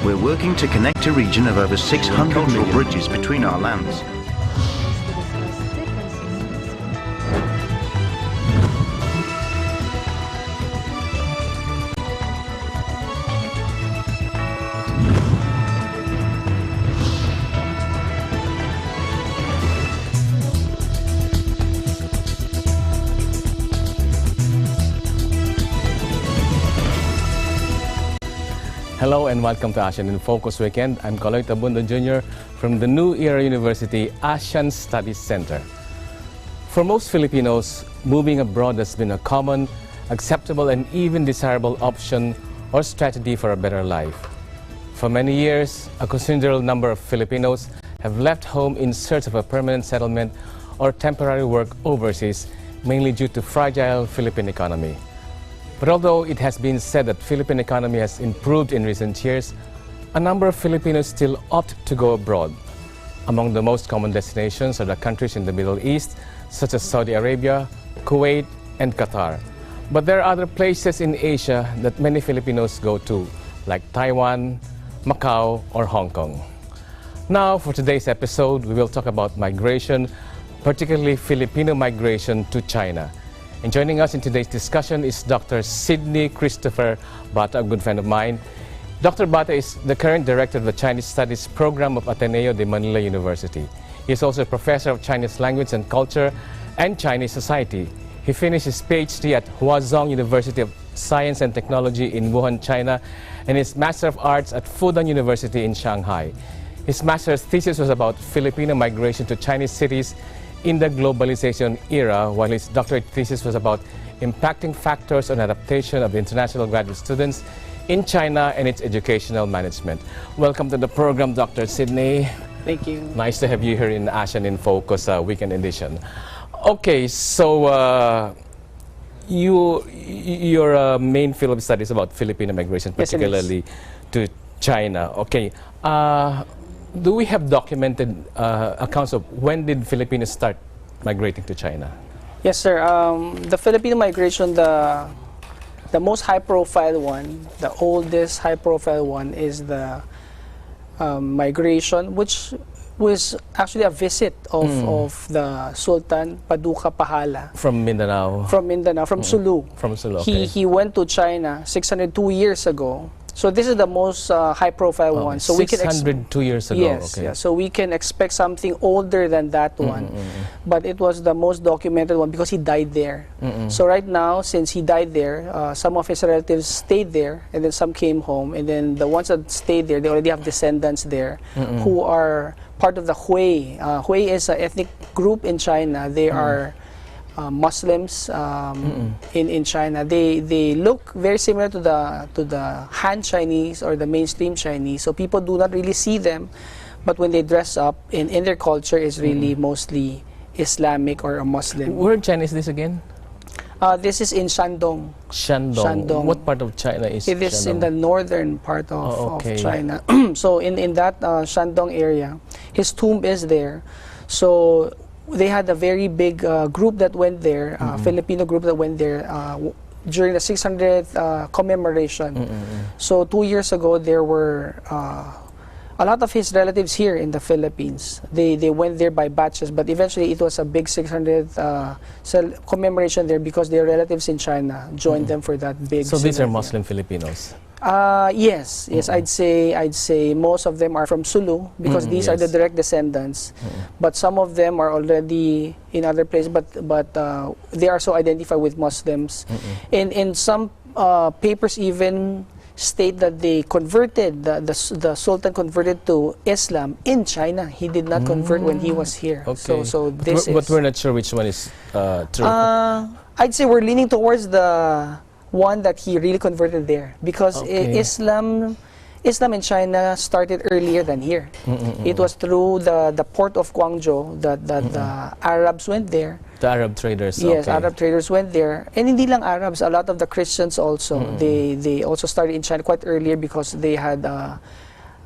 We're working to connect a region of over 600 million bridges between our lands. Hello and welcome to ASEAN in Focus Weekend. I'm Kaloy Tabundo Jr. from the New Era University ASEAN Studies Center. For most Filipinos, moving abroad has been a common, acceptable and even desirable option or strategy for a better life. For many years, a considerable number of Filipinos have left home in search of a permanent settlement or temporary work overseas, mainly due to fragile Philippine economy. But although it has been said that Philippine economy has improved in recent years, a number of Filipinos still opt to go abroad. Among the most common destinations are the countries in the Middle East, such as Saudi Arabia, Kuwait, and Qatar. But there are other places in Asia that many Filipinos go to, like Taiwan, Macau, or Hong Kong. Now, for today's episode, we will talk about migration, particularly Filipino migration to China. And joining us in today's discussion is Dr. Sidney Christopher Bata, a good friend of mine. Dr. Bata is the current director of the Chinese Studies Program of Ateneo de Manila University. He is also a professor of Chinese language and culture and Chinese society. He finished his PhD at Huazhong University of Science and Technology in Wuhan, China, and his Master of Arts at Fudan University in Shanghai. His master's thesis was about Filipino migration to Chinese cities in the globalization era, while his doctorate thesis was about impacting factors on adaptation of international graduate students in China and its educational management. Welcome to the program, Dr. Sidney. Thank you. Nice to have you here in ASEAN in Focus Weekend Edition. Okay, so your main field of study is about Filipino migration, particularly to China. Okay. Do we have documented accounts of when did Filipinos start migrating to China? Yes, sir. The Filipino migration, the most high-profile one, the oldest high-profile one is the migration, which was actually a visit of the Sultan Paduka Pahala. From Mindanao? From Mindanao, from Sulu. From Sulu, okay. He went to China 602 years ago. So this is the most high-profile one. So 602 years ago. Yes, okay. Yeah. So we can expect something older than that one, but it was the most documented one because he died there. So right now, since he died there, some of his relatives stayed there, and then some came home, and then the ones that stayed there, they already have descendants there who are part of the Hui. Hui is an ethnic group in China. They are Muslims in China. They look very similar to the Han Chinese or the mainstream Chinese. So people do not really see them, but when they dress up in their culture is really mostly Islamic or a Muslim. Where in China is this again? This is in Shandong. Shandong. What part of China is It is Shandong? in the northern part of China. So in that Shandong area, his tomb is there. So they had a very big group that went there, Filipino group that went there during the 600th commemoration. So 2 years ago, there were a lot of his relatives here in the Philippines. They went there by batches, but eventually it was a big 600th commemoration there because their relatives in China joined them for that big. So these are Muslim Filipinos? Yes. I'd say most of them are from Sulu because these are the direct descendants. But some of them are already in other places, but they are so identified with Muslims. And some papers even state that they converted, the Sultan converted to Islam in China. He did not convert when he was here. Okay. So this but we're not sure which one is true. I'd say we're leaning towards the one that he really converted there because Islam in China started earlier than here. It was through the port of Guangzhou that the Arabs went there. The Arab traders. Yes, Arab traders went there. And hindi lang Arabs, a lot of the Christians also. They also started in China quite earlier because they had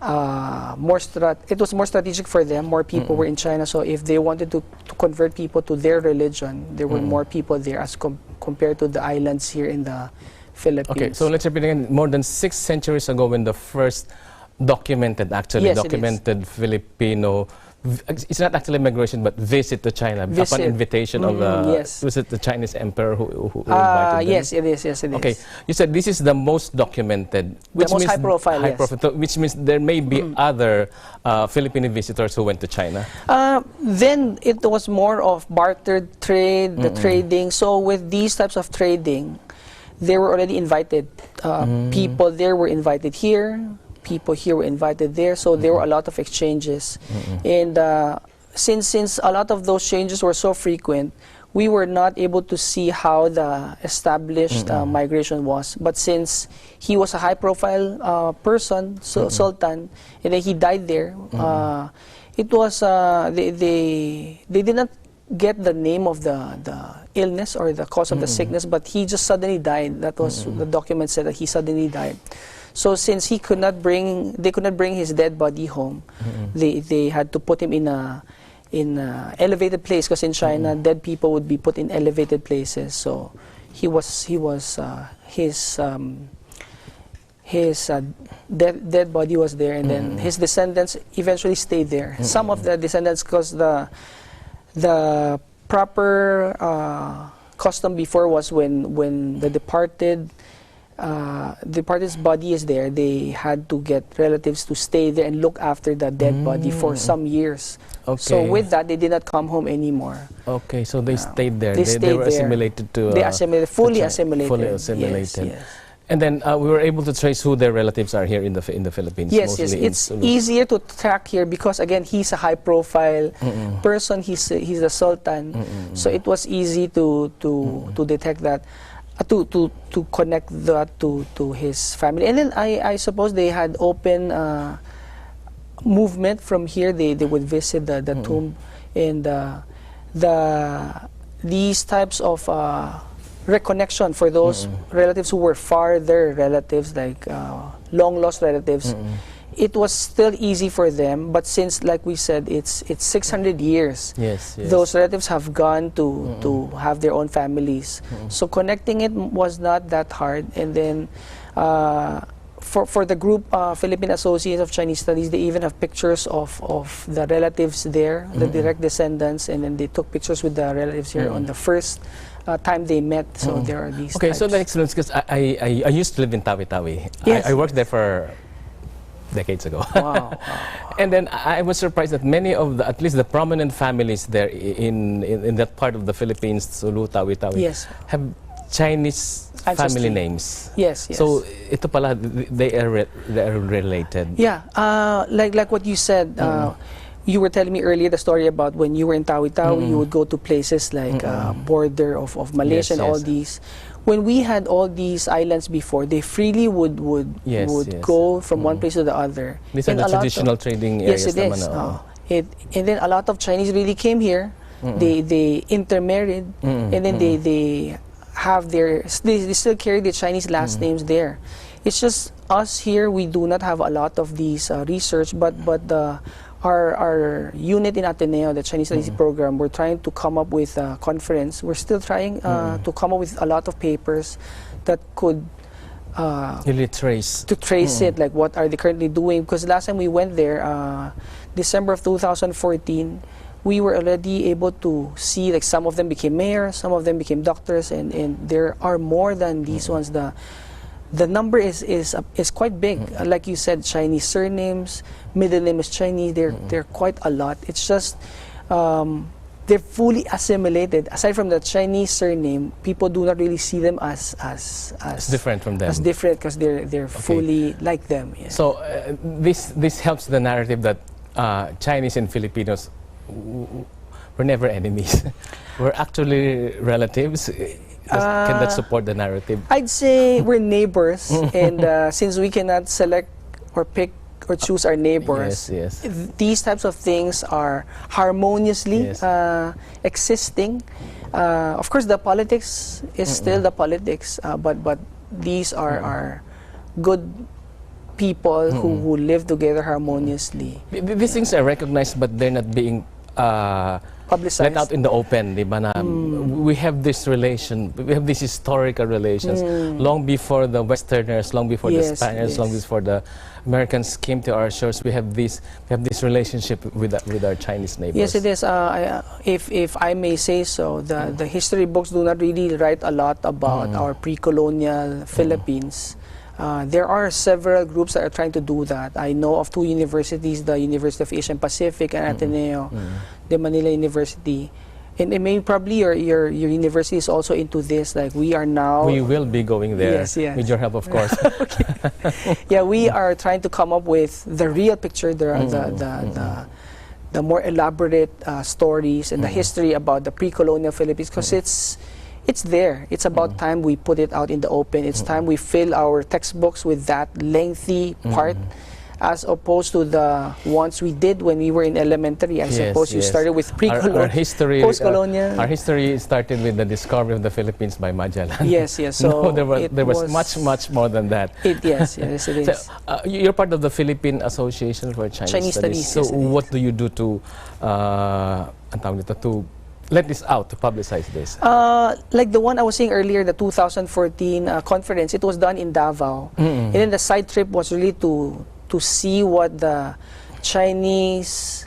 it was more strategic for them. More people were in China, so if they wanted to convert people to their religion, there were more people there as compared to the islands here in the Philippines. Okay, so let's repeat again. More than 6 centuries ago, when the first documented, actually, Yes, it is. documented Filipino. It's not actually migration, but visit to China upon invitation of yes. was it the Chinese emperor who invited them? Yes, it is. Yes, it is. Okay, you said this is the most documented, which most means high profile, yes. which means there may be other Filipino visitors who went to China. Then it was more of bartered trade, the trading. So with these types of trading, they were already invited. People there were invited here. People here were invited there, so there were a lot of exchanges. And since a lot of those changes were so frequent, we were not able to see how the established migration was. But since he was a high-profile person, Sultan, and then he died there, it was they did not get the name of the illness or the cause of the sickness, but he just suddenly died. That was the document said that he suddenly died. So since they could not bring his dead body home, they had to put him in a elevated place, because in China dead people would be put in elevated places. So his dead body was there, and then his descendants eventually stayed there. Some of the descendants, because the proper custom before was when the departed's body is there, they had to get relatives to stay there and look after the dead body for some years. Okay. So with that, they did not come home anymore. Okay, so they stayed there. They were there. assimilated to. They assimilated, fully assimilated. Fully assimilated. Yes, yes. And then we were able to trace who their relatives are here in the Philippines. Yes, mostly yes. It's easier to track here because again he's a high-profile person. He's a sultan, so it was easy to detect that. To connect that to his family. And then I suppose they had open movement from here. They would visit the tomb, and these types of reconnection for those relatives who were farther relatives, like long lost relatives. It was still easy for them, but since, like we said, it's 600 years, yes. those relatives have gone to have their own families. So connecting it was not that hard. And then for the group Philippine Associates of Chinese Studies, they even have pictures of the relatives there, the direct descendants, and then they took pictures with the relatives here on the first time they met. So there are these Okay, types. so the experience, because I used to live in Tawi-Tawi. Yes. I worked there for decades ago. Wow. And then I was surprised that many of at least the prominent families there in that part of the Philippines, Sulu, Tawi-Tawi, Yes. have Chinese family names. Yes, yes. So ito pala, they are related. Yeah, like what you said, you were telling me earlier the story about when you were in Tawi-Tawi, you would go to places like border of Malaysia and all these. When we had all these islands before, they freely would go from one place to the other. These are the traditional trading areas. Yes, it is. And then a lot of Chinese really came here. They intermarried, and then they have they still carry the Chinese last names there. It's just us here, we do not have a lot of these research, but our unit in Ateneo, the Chinese Studies program, we're trying to come up with a conference. We're still trying to come up with a lot of papers that could really trace it, like what are they currently doing. Because last time we went there, December of 2014, we were already able to see like some of them became mayors, some of them became doctors, and there are more than these ones. The number is quite big. Like you said, Chinese surnames, middle name is Chinese. They're quite a lot. It's just they're fully assimilated. Aside from the Chinese surname, people do not really see them as different from them. As different because they're fully like them. Yeah. So this helps the narrative that Chinese and Filipinos were never enemies. We're actually relatives. Can that support the narrative? I'd say we're neighbors, and since we cannot select or pick or choose our neighbors, these types of things are harmoniously existing. Of course, the politics is still the politics, but these are good people who live together harmoniously. These things are recognized, but they're not being publicized. let out in the open, di ba, na we have this relation, we have these historical relations long before the Westerners, long before the Spaniards, long before the Americans came to our shores. We have this relationship with our Chinese neighbors. Yes, it is. If I may say so, the history books do not really write a lot about our pre-colonial Philippines. There are several groups that are trying to do that. I know of two universities, the University of Asian Pacific and Ateneo, the Manila University. And maybe probably your university is also into this. Like we are now. We will be going there. Yes, yes. With your help, of course. Yeah, we are trying to come up with the real picture, the more elaborate stories and the history about the pre-colonial Philippines, because it's there. It's about time we put it out in the open. It's time we fill our textbooks with that lengthy part, as opposed to the ones we did when we were in elementary. I suppose you started with pre-colonial, our history, post-colonial. Our history started with the discovery of the Philippines by Magellan. Yes, yes. So no, there was much more than that. Yes, it is. So, you're part of the Philippine Association for Chinese Studies. So yes, what do you do to let this out, to publicize this? Like the one I was saying earlier, the 2014 conference, it was done in Davao. And then the side trip was really to see what the Chinese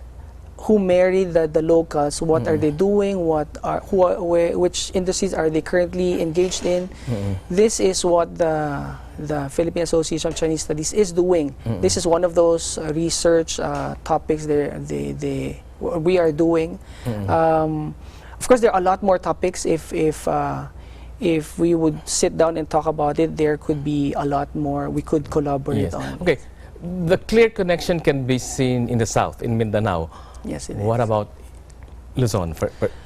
who married the locals, what are they doing, which industries are they currently engaged in. This is what the Philippine Association of Chinese Studies is doing. This is one of those research topics we are doing. Of course, there are a lot more topics. If we would sit down and talk about it, there could be a lot more we could collaborate on. Okay, the clear connection can be seen in the south, in Mindanao. Yes, it is. What about Luzon,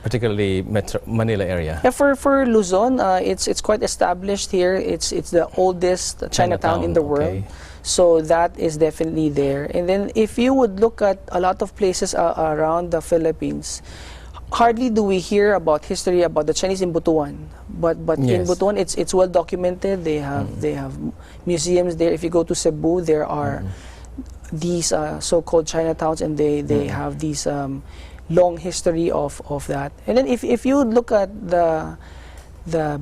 particularly Manila area? Yeah, for Luzon, it's quite established here. It's the oldest Chinatown in the world. So that is definitely there. And then if you would look at a lot of places around the Philippines, hardly do we hear about history about the Chinese in Butuan. But in Butuan, it's well documented. They have museums there. If you go to Cebu, there are these so-called Chinatowns, and they have these long history of that. And then if you look at the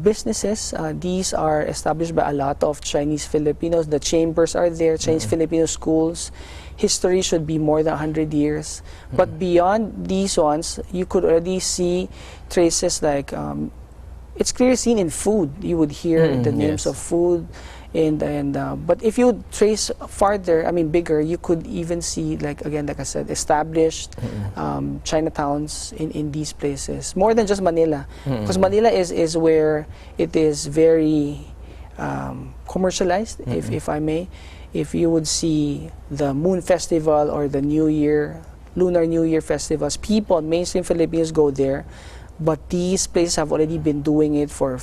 businesses, these are established by a lot of Chinese Filipinos. The chambers are there, Chinese Filipino schools. History should be more than 100 years. But beyond these ones, you could already see traces like, it's clearly seen in food. You would hear the names of food. But if you trace farther, I mean bigger, you could even see, like I said, established Chinatowns in these places. More than just Manila. Because Manila is where it is very commercialized, if I may. If you would see the Moon Festival or the New Year, Lunar New Year festivals, mainstream Filipinos go there. But these places have already been doing it for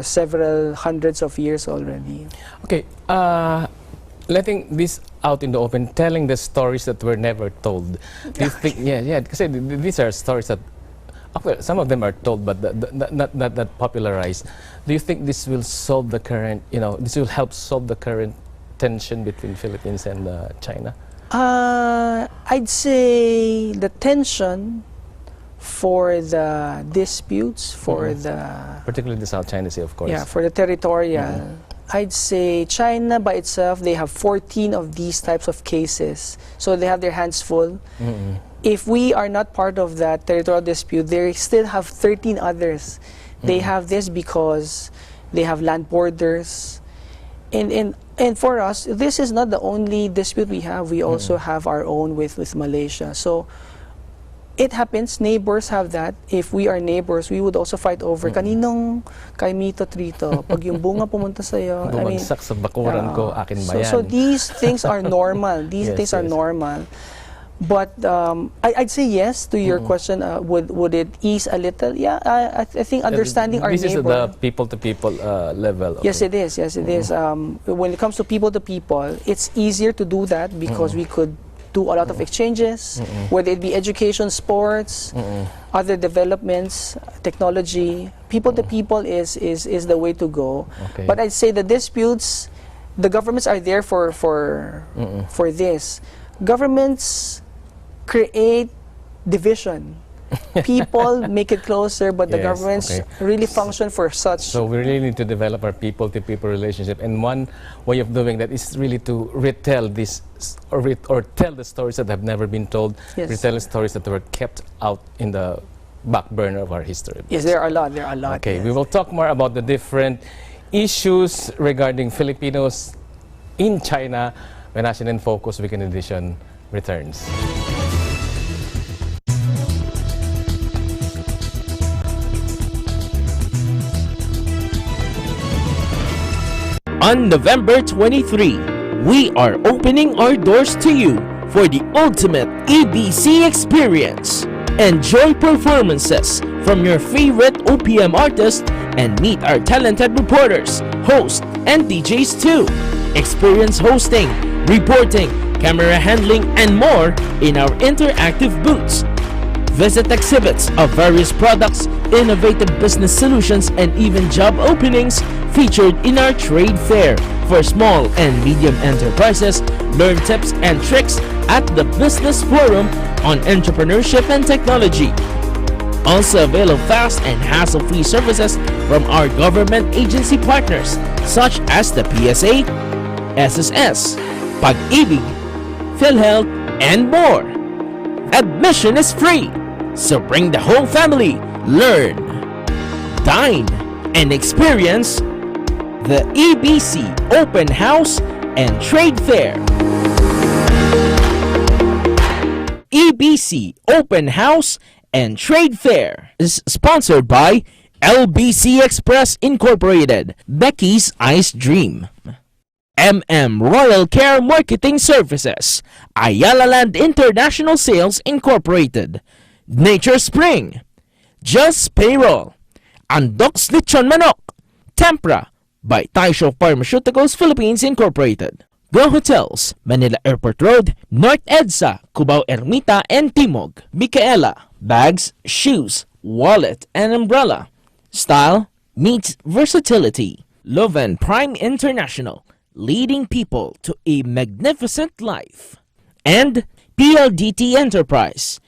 several hundreds of years already. Okay, letting this out in the open, telling the stories that were never told. Do you think? Because these are stories that, well, some of them are told, but not that popularized. Do you think this will solve the current? This will help solve the current tension between Philippines and China? I'd say the tension for the disputes, for particularly the South China Sea, of course. Yeah, for the territorial. I'd say China by itself, they have 14 of these types of cases. So they have their hands full. If we are not part of that territorial dispute, they still have 13 others. They have this because they have land borders. And for us, this is not the only dispute we have. We also have our own with Malaysia. So it happens, neighbors have that. If we are neighbors, we would also fight over kaninong kay Mito Trito. Pag yung bunga pumunta sa'yo, bumagsak sa bakuran ko, akin ba yan? So these things are normal. These things are normal. But I'd say yes to your question. Would it ease a little? Yeah, I think understanding our neighbor. This is the people-to-people level. Okay. Yes, it is. Yes, it is. When it comes to people-to-people, it's easier to do that because we could do a lot of exchanges, whether it be education, sports, other developments, technology. People-to-people is the way to go. Okay. But I'd say the disputes, the governments are there for this. Governments create division. people make it closer, but the Yes, governments okay. really function for such. So we really need to develop our people-to-people relationship, and one way of doing that is really to retell this or tell the stories that have never been told, Yes. retell the stories that were kept out in the back burner of our history. Yes, there are a lot. There are a lot. Okay, yes. we will talk more about the different issues regarding Filipinos in China when ASEAN in Focus Weekend Edition returns. On November 23, we are opening our doors to you for the ultimate EDSA experience. Enjoy performances from your favorite OPM artists and meet our talented reporters, hosts, and DJs too. Experience hosting, reporting, camera handling, and more in our interactive booths. Visit exhibits of various products, innovative business solutions, and even job openings featured in our trade fair. For small and medium enterprises, learn tips and tricks at the Business Forum on entrepreneurship and technology. Also avail of fast and hassle-free services from our government agency partners such as the PSA, SSS, Pag-ibig, PhilHealth, and more. Admission is free, so bring the whole family, learn, dine, and experience the EBC Open House and Trade Fair. EBC Open House and Trade Fair is sponsored by LBC Express Incorporated, Becky's Ice Dream, Royal Care Marketing Services, Ayala Land International Sales Incorporated, Nature Spring, Just Payroll, Andox Lechon Manok, TEMPRA by Taisho Pharmaceuticals Philippines Incorporated, Go Hotels, Manila Airport Road, North EDSA, CUBAO Ermita, and Timog, Micaela, bags, shoes, wallet, and umbrella. Style meets versatility. LOVEN Prime International, leading people to a magnificent life. And PLDT Enterprise.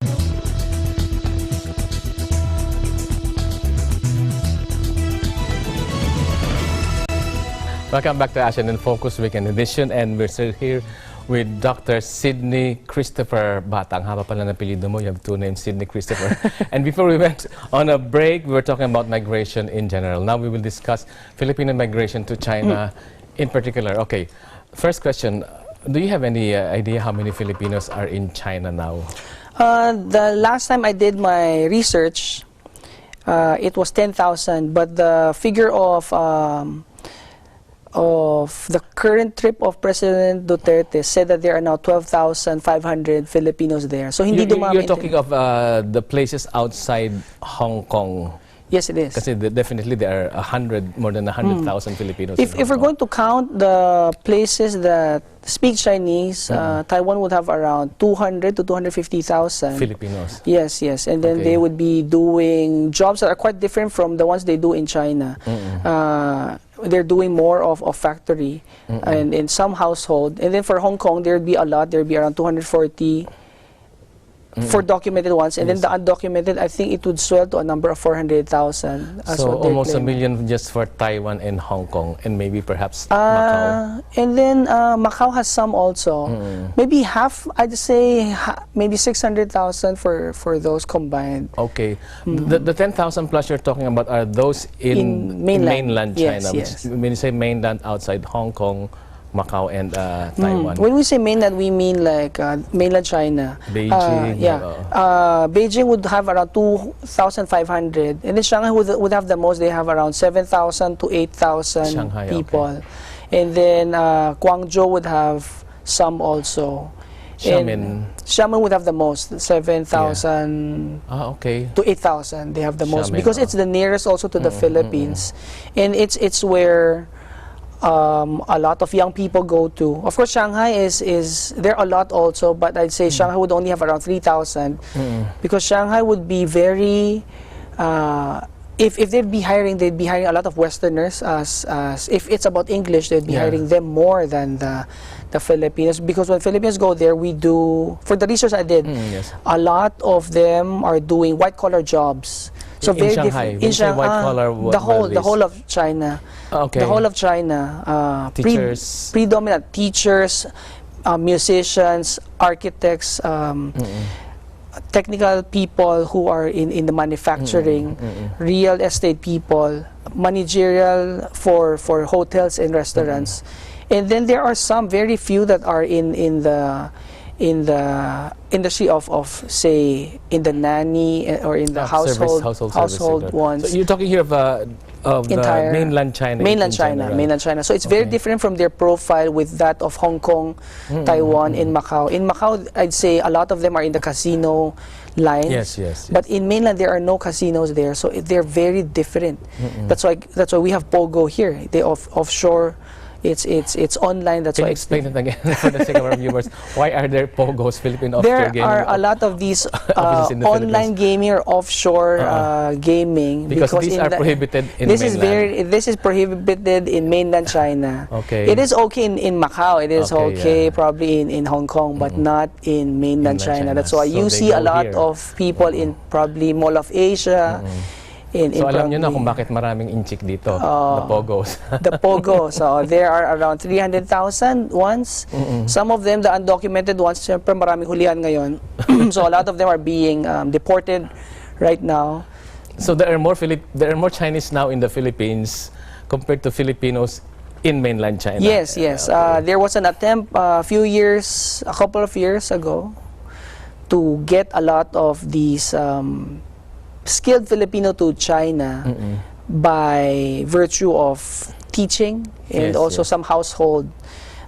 Welcome back to ASEAN in Focus Weekend Edition, and we're still here with Dr. Sydney Christopher Bata. Ang haba pala ng apelyido mo. You have two names, Sydney Christopher. And before we went on a break, we were talking about migration in general. Now we will discuss Filipino migration to China in particular. Okay, first question. Do you have any idea how many Filipinos are in China now? The last time I did my research, it was 10,000, but the figure of the current trip of President Duterte said that there are now 12,500 Filipinos there. So hindi dumami. You're talking of the places outside Hong Kong. Yes, it is. Kasi definitely there are more than 100,000 Filipinos. If we're going to count the places that speak Chinese, Taiwan would have around 200 to 250,000 Filipinos. Yes, yes, and then they would be doing jobs that are quite different from the ones they do in China. They're doing more of factory and in some household. And then for Hong Kong, there'd be a lot. There'd be around 240 for documented ones, and then the undocumented, I think it would swell to a number of 400,000. So almost a million just for Taiwan and Hong Kong, and maybe perhaps Macau. And then Macau has some also. Maybe half, I'd say maybe 600,000 for those combined. Okay. The 10,000 plus you're talking about are those in mainland China. Yes. When you say mainland, outside Hong Kong, Macau, and Taiwan. When we say mainland, we mean like mainland China. Beijing. Beijing would have around 2,500, and then Shanghai would have the most. They have around 7,000 to 8,000 people. Okay. And then Guangzhou would have some also. Xiamen would have the most, 7,000 to 8,000. They have the most because it's the nearest also to the Philippines, and it's where a lot of young people go to. Of course, Shanghai is there a lot also, but I'd say Shanghai would only have around 3,000 because Shanghai would be very if they'd be hiring a lot of Westerners. As if it's about English, they'd be hiring them more than the Filipinos, because when Filipinos go there, we do, for the research I did, a lot of them are doing white collar jobs. So in very Shanghai, different. In Shanghai, white collar, the whole of China. Okay. The whole of China. Teachers. Predominant teachers, musicians, architects, technical people who are in the manufacturing, real estate people, managerial for hotels and restaurants. And then there are some, very few, that are in the industry of say in the nanny or in the household ones. So you're talking here of the mainland China. Mainland China. So it's very different from their profile with that of Hong Kong, Taiwan, and Macau. In Macau, I'd say a lot of them are in the casino lines. Yes. But in mainland, there are no casinos there, so they're very different. That's why we have Pogo here. They offshore. It's online. That's Can why. you explain it again for the sake of our viewers? Why are there Pogos, Philippine offshore gaming? There are a lot of these online gaming or offshore gaming, because these are prohibited in mainland. This is prohibited in mainland China. Okay. It is okay in Macau. It is okay probably in Hong Kong, but not in mainland China. That's why you see a lot of people in probably Mall of Asia. So alam nyo na kung bakit maraming inchik dito, the Pogos. The Pogos. So there are around 300,000 ones. Some of them, the undocumented ones, siyempre maraming hulihan ngayon. So a lot of them are being deported right now. So there are more Chinese now in the Philippines compared to Filipinos in mainland China. Yes. There was an attempt a couple of years ago, to get a lot of these skilled Filipino to China by virtue of teaching and also some household.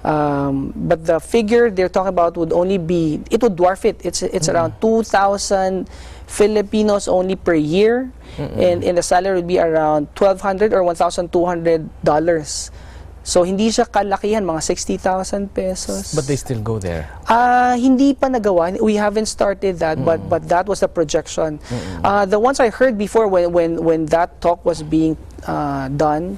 But the figure they're talking about would only be, it would dwarf it. It's around 2,000 Filipinos only per year, and the salary would be around $1,200 or $1,200. So hindi siya kalakihan, mga 60,000 pesos. But they still go there. Hindi pa nagawa. We haven't started that, but that was the projection. The ones I heard before, when that talk was being done,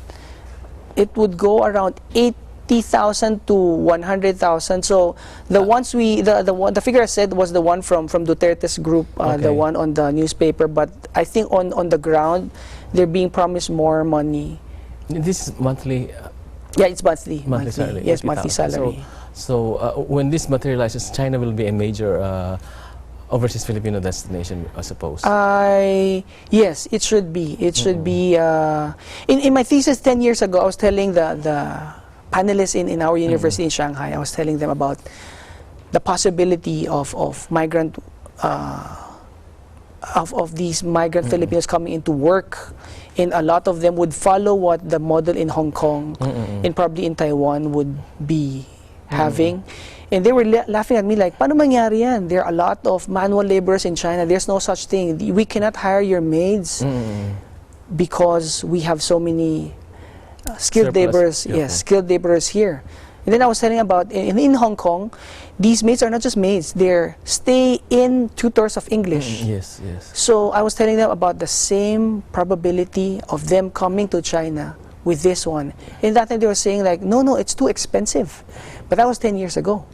it would go around 80,000 to 100,000. So the ones the figure I said was the one from Duterte's group, the one on the newspaper. But I think on the ground, they're being promised more money. This is monthly. Yeah, it's monthly. Monthly salary. Yes, monthly salary. So when this materializes, China will be a major overseas Filipino destination, I suppose. Yes, it should be. It should be. In my thesis 10 years ago, I was telling the panelists in our university in Shanghai, I was telling them about the possibility of migrant of these migrant Filipinos coming into work. And a lot of them would follow what the model in Hong Kong and probably in Taiwan would be having. And they were laughing at me like, paano mangyari yan? There are a lot of manual laborers in China. There's no such thing. We cannot hire your maids because we have so many skilled laborers. Yes, skilled laborers here. And then I was telling about, in Hong Kong, these maids are not just maids, they're stay-in tutors of English. Yes. So I was telling them about the same probability of them coming to China with this one. And that time they were saying like, no, it's too expensive. But that was 10 years ago.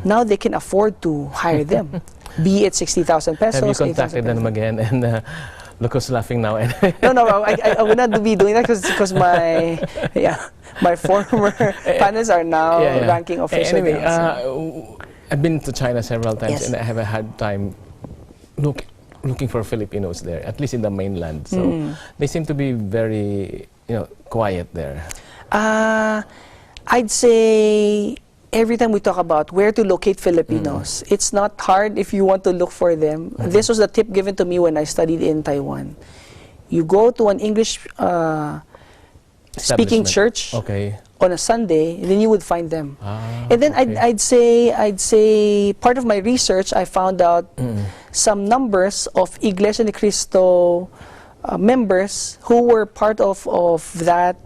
Now they can afford to hire them, be it 60,000 pesos. Have you contacted them again? And look who's laughing now. No, I would not be doing that because my former panelists are now ranking officials. Anyway, I've been to China several times and I have a hard time looking for Filipinos there, at least in the mainland. So they seem to be very, quiet there. I'd say every time we talk about where to locate Filipinos, it's not hard if you want to look for them. This was the tip given to me when I studied in Taiwan. You go to an English speaking church on a Sunday, then you would find them. And then I'd say part of my research, I found out some numbers of Iglesia ni Cristo members who were part of that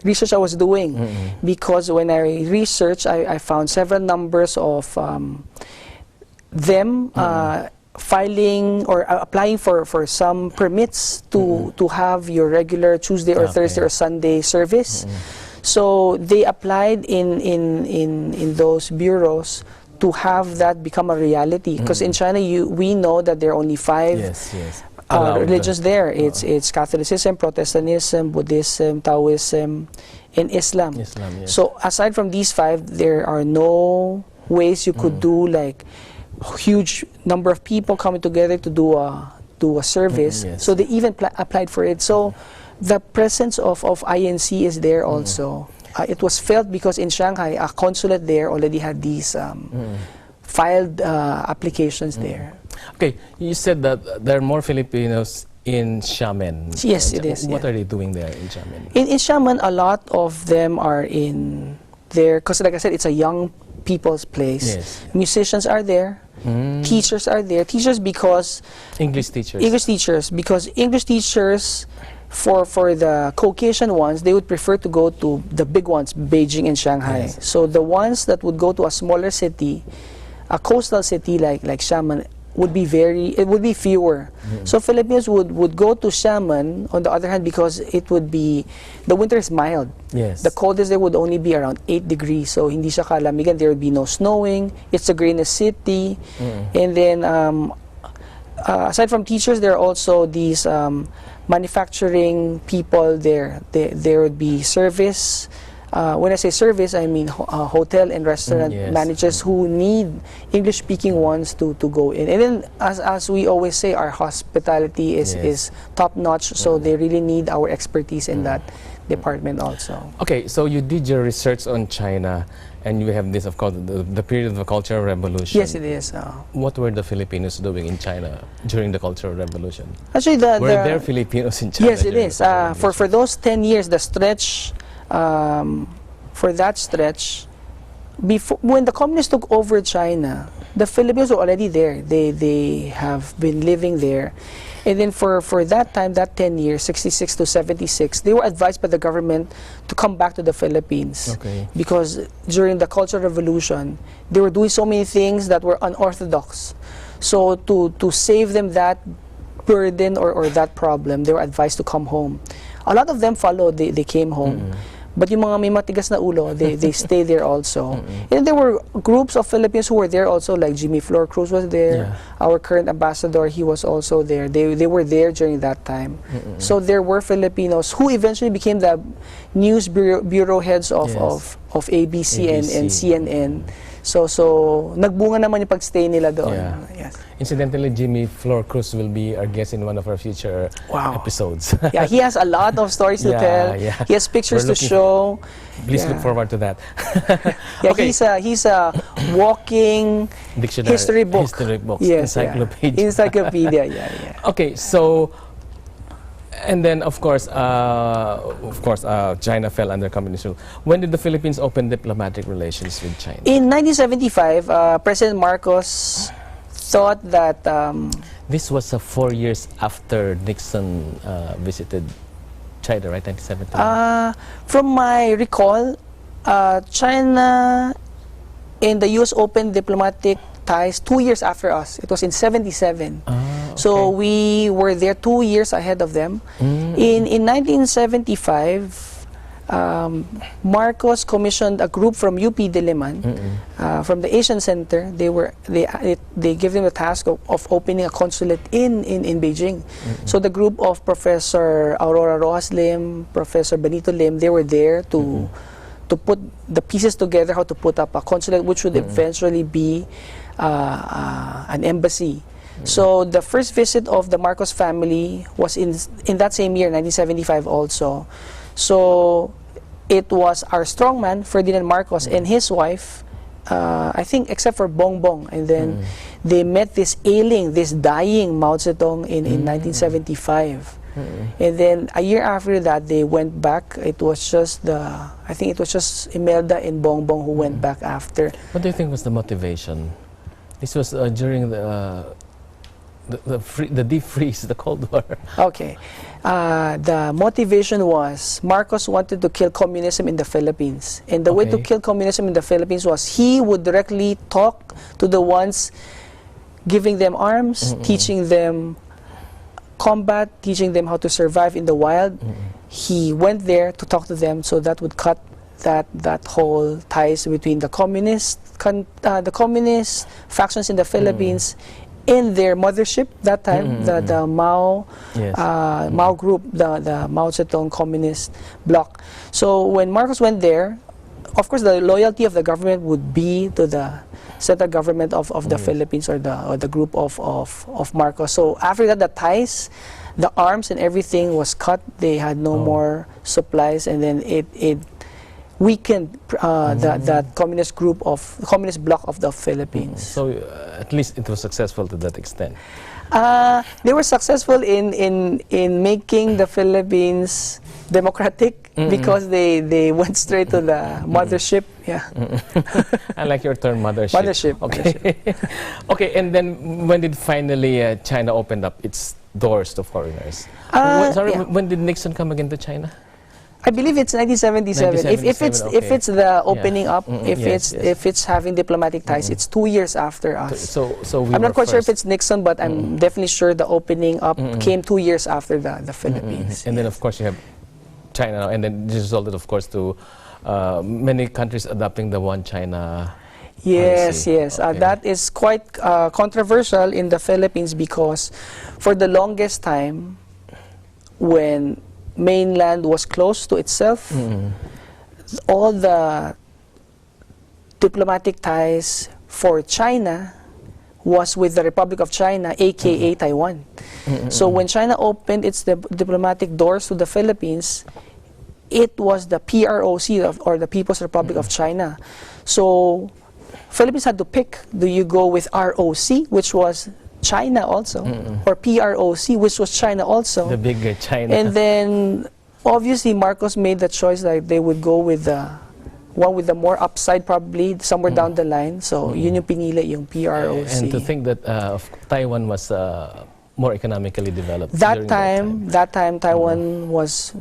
research I was doing. Because when I researched, I found several numbers of them filing or applying for some permits to have your regular Tuesday or Thursday or Sunday service. So they applied in those bureaus to have that become a reality. Because in China, we know that there are only 5 religions there. It's Catholicism, Protestantism, Buddhism, Taoism, and Islam. So aside from these 5, there are no ways you could do like huge number of people coming together to do a service. So they even applied for it. So the presence of INC is there also. It was felt because in Shanghai, a consulate there already had these filed applications there. Okay, you said that there are more Filipinos in Xiamen. Yes, it is. What are they doing there in Xiamen? In Xiamen, a lot of them are in there, because like I said, it's a young people's place. Musicians are there. Teachers are there. Teachers because... English teachers. English teachers, because English teachers, for the Caucasian ones, they would prefer to go to the big ones, Beijing and Shanghai. So the ones that would go to a smaller city, a coastal city like Xiamen, would be fewer. So Filipinos would go to Xiamen, on the other hand, because it would be, the winter is mild. The coldest there would only be around 8 degrees. So hindi siya kalamigan, there would be no snowing. It's the greenest city. And then, aside from teachers, there are also these manufacturing people there. There would be service. When I say service, I mean hotel and restaurant managers who need English-speaking ones to go in. And then, as we always say, our hospitality is top-notch, so they really need our expertise in that department also. Okay, so you did your research on China, and you have this, of course, the period of the Cultural Revolution. Yes, it is. What were the Filipinos doing in China during the Cultural Revolution? Actually, were there Filipinos in China? Yes, it is. For those 10 years, the stretch... for that stretch, when the communists took over China, the Filipinos were already there. They have been living there. And then for that time, that 10 years, 66 to 76, they were advised by the government to come back to the Philippines. Because during the Cultural Revolution, they were doing so many things that were unorthodox. So to save them that burden or that problem, they were advised to come home. A lot of them followed, they came home. But yung mga may matigas na ulo, they stay there also. And there were groups of Filipinos who were there also, like Jimmy Flor Cruz was there. Our current ambassador, he was also there. They were there during that time. So there were Filipinos who eventually became the news bureau heads of ABC and CNN. So nagbunga naman yung pagstay nila doon. Incidentally, Jimmy Flor Cruz will be our guest in one of our future episodes. He has a lot of stories to tell. He has pictures to show. Please look forward to that. He's a walking dictionary, history book. Encyclopedia. Encyclopedia. Okay, so and then of course, China fell under communist rule. When did the Philippines open diplomatic relations with China? In 1975, President Marcos thought that this was 4 years after Nixon visited China, right? 1970. From my recall, China and the U.S. opened diplomatic ties 2 years after us. It was in 77. So we were there 2 years ahead of them. In 1975, Marcos commissioned a group from UP Diliman, from the Asian Center. They gave them the task of opening a consulate in Beijing. So the group of Professor Aurora Rojas Lim, Professor Benito Lim, they were there to put the pieces together, how to put up a consulate, which would eventually be an embassy. So the first visit of the Marcos family was in that same year, 1975 also. So it was our strongman, Ferdinand Marcos, and his wife, I think except for Bongbong. And then they met this dying Mao Zedong in 1975. And then a year after that, they went back. It was just I think it was just Imelda and Bongbong who went back after. What do you think was the motivation? This was during the deep freeze, the Cold War. The motivation was Marcos wanted to kill communism in the Philippines. And the way to kill communism in the Philippines was he would directly talk to the ones giving them arms, teaching them combat, teaching them how to survive in the wild. He went there to talk to them, so that would cut that whole ties between the communist factions in the Philippines in their mothership that time, the Mao Mao group, the Mao Zedong communist bloc. So when Marcos went there, of course the loyalty of the government would be to the central government of the Philippines, or the group of Marcos. So after that, the ties, the arms and everything was cut. They had no more supplies, and then it weakened that communist bloc of the Philippines. So at least it was successful to that extent. They were successful in making the Philippines democratic, because they went straight to the mothership. Yeah. I like your term, mothership. Mothership. Okay. Okay, and then when did finally China opened up its doors to foreigners? When did Nixon come again to China? I believe it's 1977. If it's the opening up, if it's having diplomatic ties, it's 2 years after us. So I'm not quite sure if it's Nixon, but I'm definitely sure the opening up came 2 years after the Philippines. And then of course you have China, and then this resulted of course to many countries adopting the one China policy. Yes. That is quite controversial in the Philippines, because for the longest time, when mainland was close to itself, all the diplomatic ties for China was with the Republic of China, aka Taiwan. So when China opened its diplomatic doors to the Philippines, it was the PROC, or the People's Republic of China. So Philippines had to pick: do you go with ROC, which was China also, or PROC, which was China also, the bigger China? And then obviously Marcos made the choice that they would go with the one with the more upside, probably somewhere down the line. So yun yung pinili, yung PROC. And to think that Taiwan was more economically developed. That time Taiwan was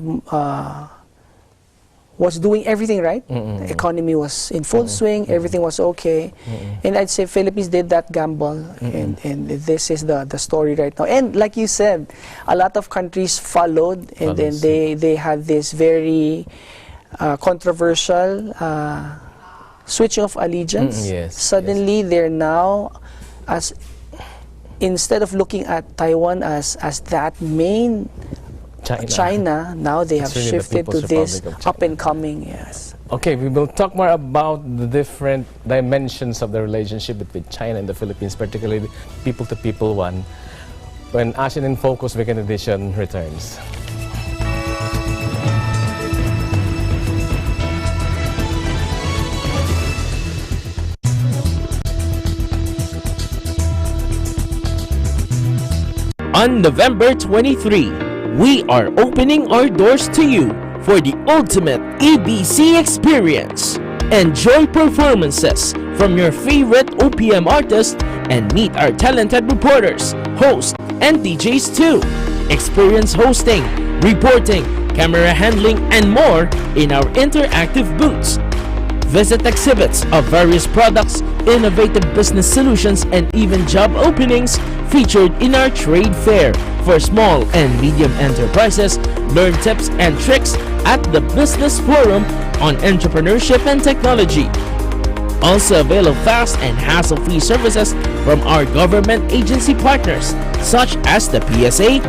doing everything right. The economy was in full swing, everything was okay. And I'd say Philippines did that gamble, and this is the story right now. And like you said, a lot of countries followed, and then they had this very controversial switching of allegiance. Suddenly they're now, instead of looking at Taiwan as that main China, now they have shifted to this up and coming. Okay, we will talk more about the different dimensions of the relationship between China and the Philippines, particularly the people-to-people one, when ASEAN in Focus Weekend Edition returns. On November 23, we are opening our doors to you for the ultimate EDSA experience. Enjoy performances from your favorite OPM artists and meet our talented reporters, hosts, and DJs too. Experience hosting, reporting, camera handling, and more in our interactive booths. Visit exhibits of various products, innovative business solutions, and even job openings featured in our trade fair. For small and medium enterprises, learn tips and tricks at the Business Forum on entrepreneurship and technology. Also avail of fast and hassle-free services from our government agency partners such as the PSA,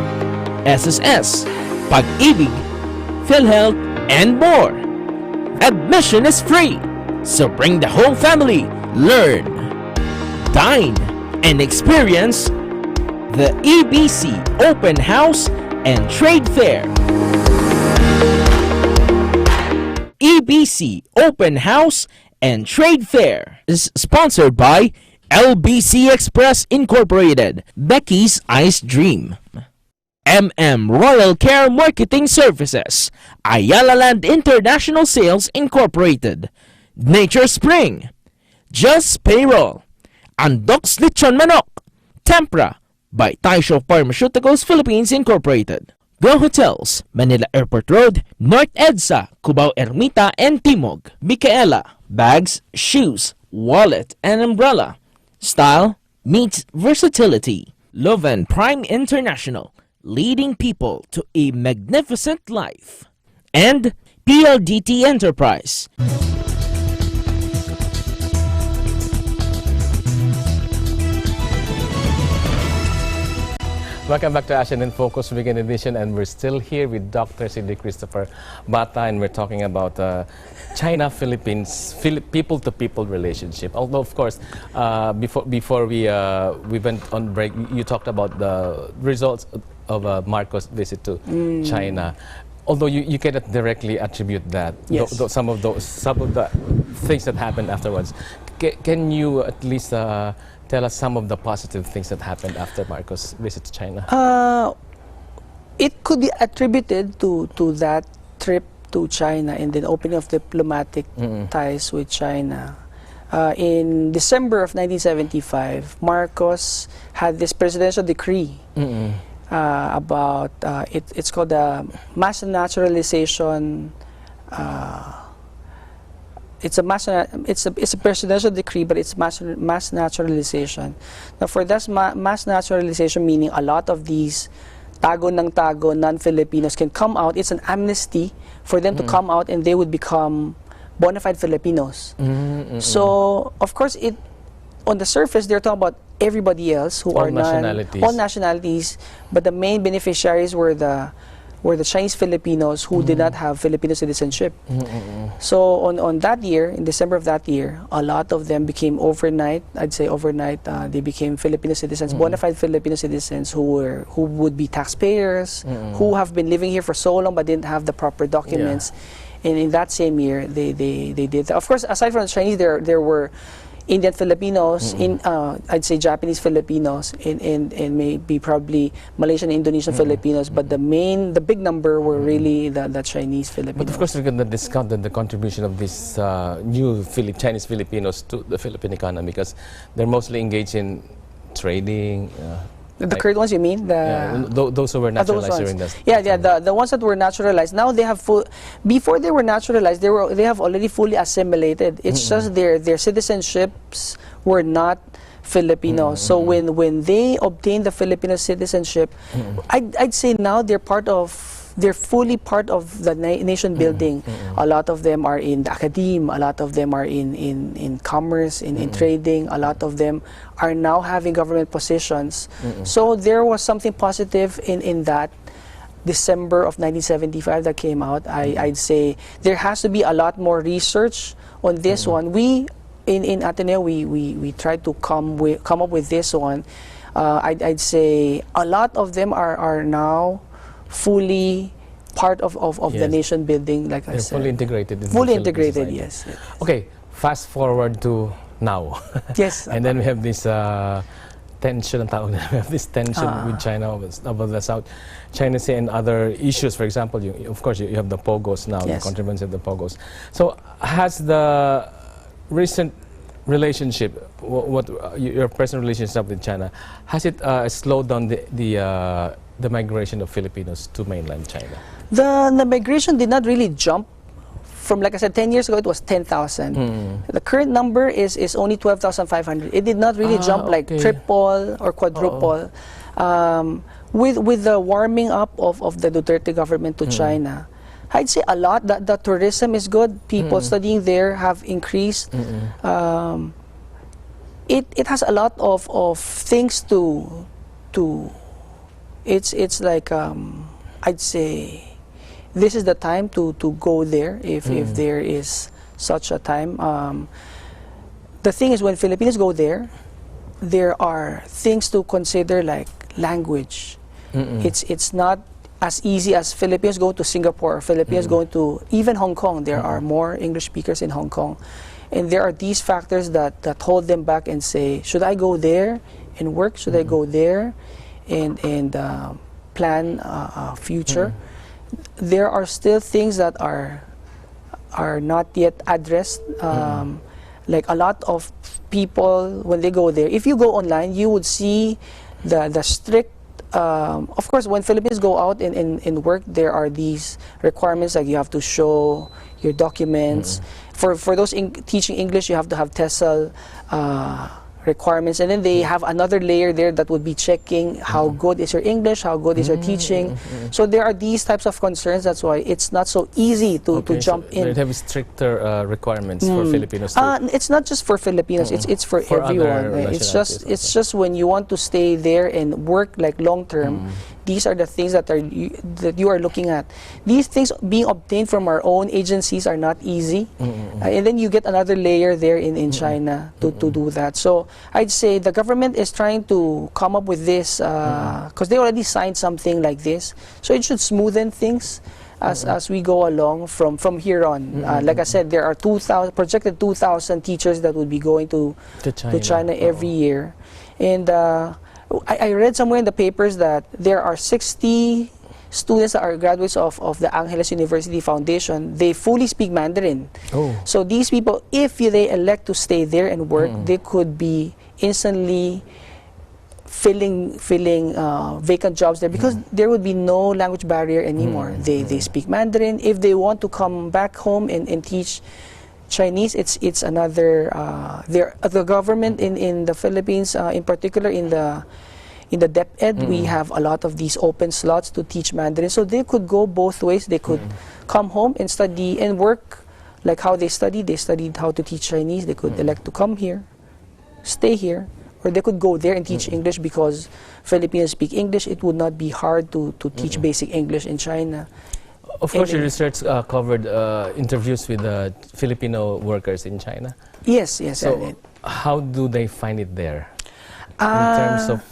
SSS, Pag-ibig, PhilHealth, and more. Admission is free, so bring the whole family, learn, dine, and experience the EBC Open House and Trade Fair. EBC Open House and Trade Fair is sponsored by LBC Express Incorporated, Becky's Ice Dream, Royal Care Marketing Services, Ayala Land International Sales Incorporated, Nature Spring, Just Payroll, Andox Lechon Manok, TEMPRA by Taisho Pharmaceuticals Philippines Incorporated, Go Hotels, Manila Airport Road, North EDSA, Cubao Ermita, and Timog, Micaela, bags, shoes, wallet, and umbrella, style, meets versatility. LOVEN Prime International, leading people to a magnificent life. And PLDT Enterprise. Welcome back to ASEAN in Focus Weekend Edition, and we're still here with Dr. Cindy Christopher Bata, and we're talking about China-Philippines people-to-people relationship. Although, of course, before we went on break, you talked about the results of Marcos' visit to China. Although you cannot directly attribute that, yes. some of the things that happened afterwards. Can you at least tell us some of the positive things that happened after Marcos' visit to China? It could be attributed to that trip to China and the opening of diplomatic ties with China. In December of 1975, Marcos had this presidential decree about it's called the mass naturalization. It's a presidential decree, but it's mass naturalization. Now, for that mass naturalization, meaning a lot of these tago ng tago non-Filipinos can come out. It's an amnesty for them to come out, and they would become bona fide Filipinos. So, of course, on the surface, they're talking about everybody else who are all nationalities, but the main beneficiaries were the Chinese Filipinos who did not have Filipino citizenship. So on that year, in December of that year, a lot of them became overnight, they became Filipino citizens, bona fide Filipino citizens who would be taxpayers, who have been living here for so long but didn't have the proper documents. And in that same year, they did that. Of course, aside from the Chinese, there were Indian Filipinos, I'd say Japanese Filipinos, and maybe probably Malaysian and Indonesian Filipinos, but the big number were really the Chinese Filipinos. But of course, we're going to discount the contribution of these new Chinese Filipinos to the Philippine economy, because they're mostly engaged in trading. The current ones, you mean? Those who were naturalized during this. The ones that were naturalized. Now they have before they were naturalized, they have already fully assimilated. It's just their citizenships were not Filipino. So when they obtained the Filipino citizenship, I'd say now they're fully part of the nation building. A lot of them are in the academe, a lot of them are in commerce, in trading, a lot of them are now having government positions. So there was something positive in that December of 1975 that came out. I'd say there has to be a lot more research on this one. We in Ateneo we tried to come up with this one. I'd say a lot of them are now fully part of the nation building, like I said. Fully integrated. Fully integrated, yes. Okay, fast forward to now. Yes. And then we have this tension, we have this tension with China over the South China Sea and other issues. For example, of course, you have the POGOs now, the controversy of the POGOs. So has the recent relationship, your present relationship with China, has it slowed down the migration of Filipinos to mainland China? The migration did not really jump. From, like I said, 10 years ago, it was 10,000. The current number is only 12,500. It did not really jump like triple or quadruple. With the warming up of the Duterte government to China, I'd say a lot. The tourism is good. People studying there have increased. It has a lot of things to. It's like I'd say this is the time to go there if there is such a time. The thing is, when Filipinos go there, there are things to consider like language. It's not as easy as Filipinos go to Singapore or Filipinos go to even Hong Kong. There are more English speakers in Hong Kong. And there are these factors that hold them back and say, should I go there and work? Should I go there and plan a future? There are still things that are not yet addressed. Like a lot of people, when they go there, if you go online, you would see the strict. Of course, when Filipinos go out and work, there are these requirements, like you have to show your documents. For those teaching English, you have to have TESOL requirements, and then they have another layer there that would be checking how good is your English, how good is your teaching. So there are these types of concerns. That's why it's not so easy to jump in. They have stricter requirements for Filipinos too. It's not just for Filipinos. It's for everyone. It's just when you want to stay there and work like long term. These are the things that you are looking at. These things being obtained from our own agencies are not easy, and then you get another layer there in China to do that. So I'd say the government is trying to come up with this because they already signed something like this. So it should smoothen things as we go along from here on. Like I said, there are projected 2,000 teachers that would be going to China every year, and I read somewhere in the papers that there are 60 students that are graduates of the Angeles University Foundation. They fully speak Mandarin. So these people, if they elect to stay there and work, they could be instantly filling vacant jobs there because there would be no language barrier anymore. They speak Mandarin. If they want to come back home and teach Chinese, it's another. The government in the Philippines, in particular in the DepEd, we have a lot of these open slots to teach Mandarin. So they could go both ways. They could come home and study and work like how they studied. They studied how to teach Chinese. They could elect to come here, stay here, or they could go there and teach English because Filipinos speak English. It would not be hard to teach basic English in China. Of course, your research covered interviews with Filipino workers in China. Yes. So, how do they find it there in terms of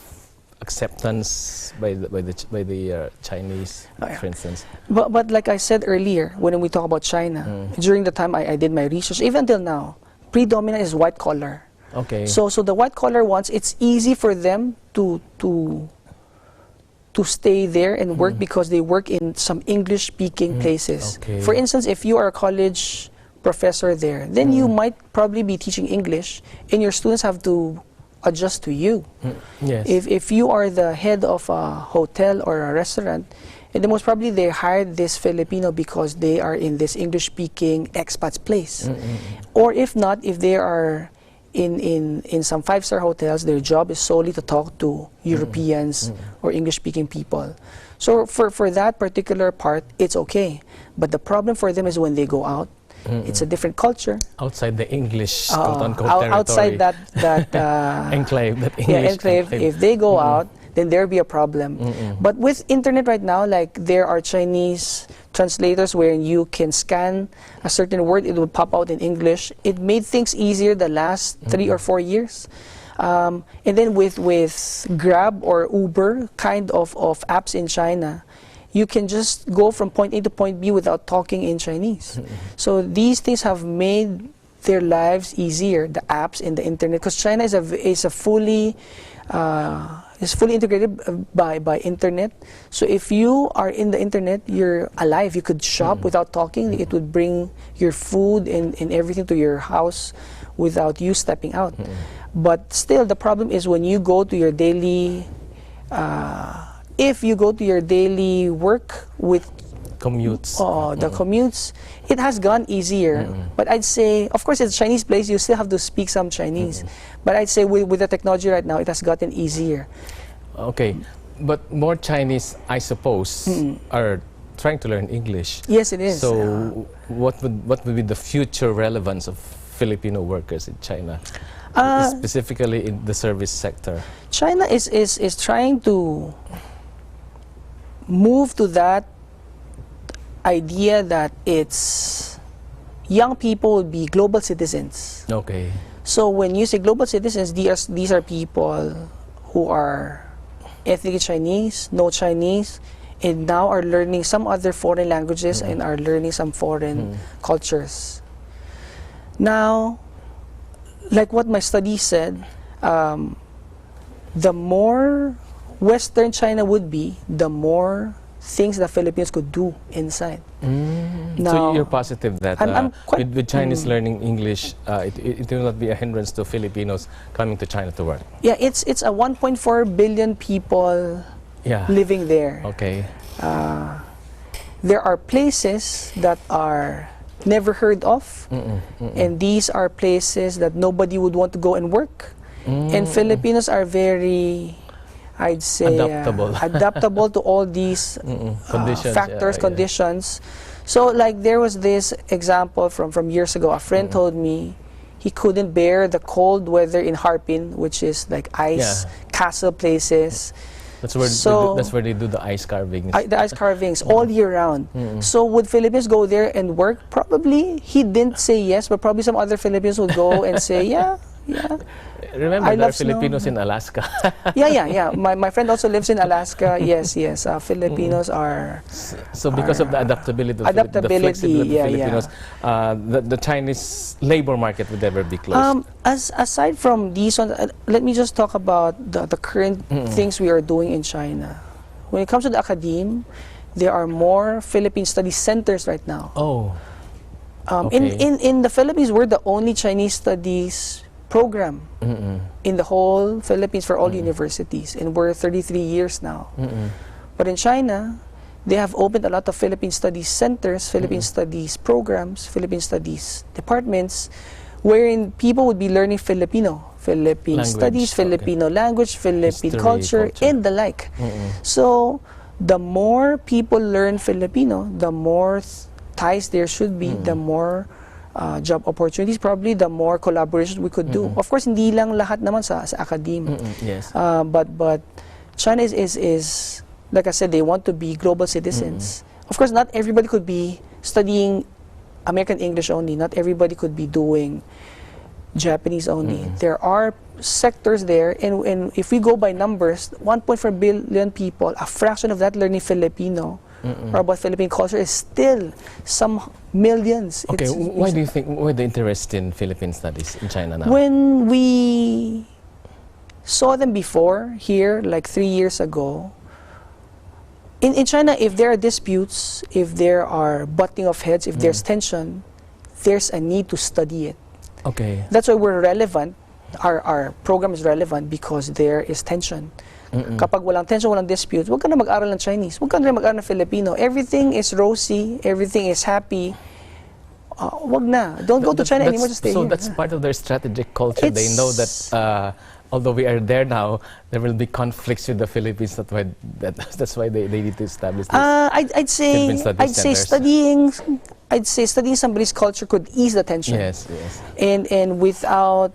acceptance by the Chinese, for instance? But like I said earlier, when we talk about China, during the time I did my research, even until now, predominant is white collar. Okay. So the white collar ones, it's easy for them to stay there and work because they work in some English-speaking places. Okay. For instance, if you are a college professor there, then you might probably be teaching English, and your students have to adjust to you. Yes. If you are the head of a hotel or a restaurant, and then most probably they hired this Filipino because they are in this English-speaking expats place. Or if not, if they are in some five-star hotels, their job is solely to talk to Europeans or English-speaking people. So for that particular part, it's okay. But the problem for them is when they go out, it's a different culture. Outside the English, quote-unquote, territory. Outside that enclave, that English enclave, if they go out, then there'll be a problem. But with internet right now, like there are Chinese translators where you can scan a certain word, it will pop out in English. It made things easier the last 3 or 4 years. And then with Grab or Uber kind of apps in China, you can just go from point A to point B without talking in Chinese. So these things have made their lives easier, the apps and the internet, because China is fully integrated by internet. So if you are in the internet, you're alive. You could shop without talking. It would bring your food and everything to your house without you stepping out. But still, the problem is when you go to your daily if you go to your daily work with commutes, the commutes, it has gone easier. But I'd say, of course, it's a Chinese place, you still have to speak some Chinese. But I'd say with the technology right now, it has gotten easier. Okay, but more Chinese, I suppose, are trying to learn English. Yes, it is. So what would be the future relevance of Filipino workers in China? Specifically in the service sector? China is trying to move to that idea that it's young people will be global citizens. Okay. So when you say global citizens, these are people who are ethnically Chinese, know Chinese, and now are learning some other foreign languages and are learning some foreign cultures. Now, like what my study said, the more Western China would be, the more things the Philippines could do inside. Now, so you're positive that I'm quite, with Chinese learning English, it will not be a hindrance to Filipinos coming to China to work? Yeah, it's a 1.4 billion people living there. Okay. There are places that are never heard of, and these are places that nobody would want to go and work. And Filipinos are very, I'd say, adaptable to all these conditions, factors, conditions. So like there was this example from years ago. A friend told me he couldn't bear the cold weather in Harbin, which is like ice castle places. That's where they do the ice carvings. The ice carvings all year round. So would Filipinos go there and work? Probably. He didn't say yes, but probably some other Filipinos would go and say, yeah. Remember, there are Filipinos in Alaska. Yeah. My friend also lives in Alaska. Yes. Filipinos are... So because of the adaptability, the flexibility of the Filipinos, the Chinese labor market would never be closed. Aside from these ones, let me just talk about the current things we are doing in China. When it comes to the academe, there are more Philippine study centers right now. Oh. In the Philippines, we're the only Chinese studies program in the whole Philippines for all universities, and we're 33 years now. But in China, they have opened a lot of Philippine studies centers, Philippine studies programs, Philippine studies departments, wherein people would be learning Philippine studies, Filipino language, Philippine culture, and the like. So the more people learn Filipino, the more ties there should be, the more job opportunities, probably the more collaborations we could do. Of course, hindi lang lahat naman sa academe. Yes. But China is, like I said, they want to be global citizens. Of course, not everybody could be studying American English only. Not everybody could be doing Japanese only. There are sectors there, and if we go by numbers, 1.4 billion people, a fraction of that learning Filipino, or about Philippine culture, is still some millions. Okay, why do you think, why the interest in Philippine studies in China now? When we saw them before here, like 3 years ago, in China, if there are disputes, if there are butting of heads, if there's tension, there's a need to study it. Okay. That's why we're relevant. Our program is relevant because there is tension. Kapag walang tension, walang dispute, huwag ka na mag-aral ng Chinese, huwag ka na mag-aral ng Filipino. Everything is rosy, everything is happy. Wag na. Don't go to China anymore, just stay so here. that's part of their strategic culture. They know that although we are there now, there will be conflicts with the Philippines. That's why they need to establish this. I'd say studying somebody's culture could ease the tension. Yes. And without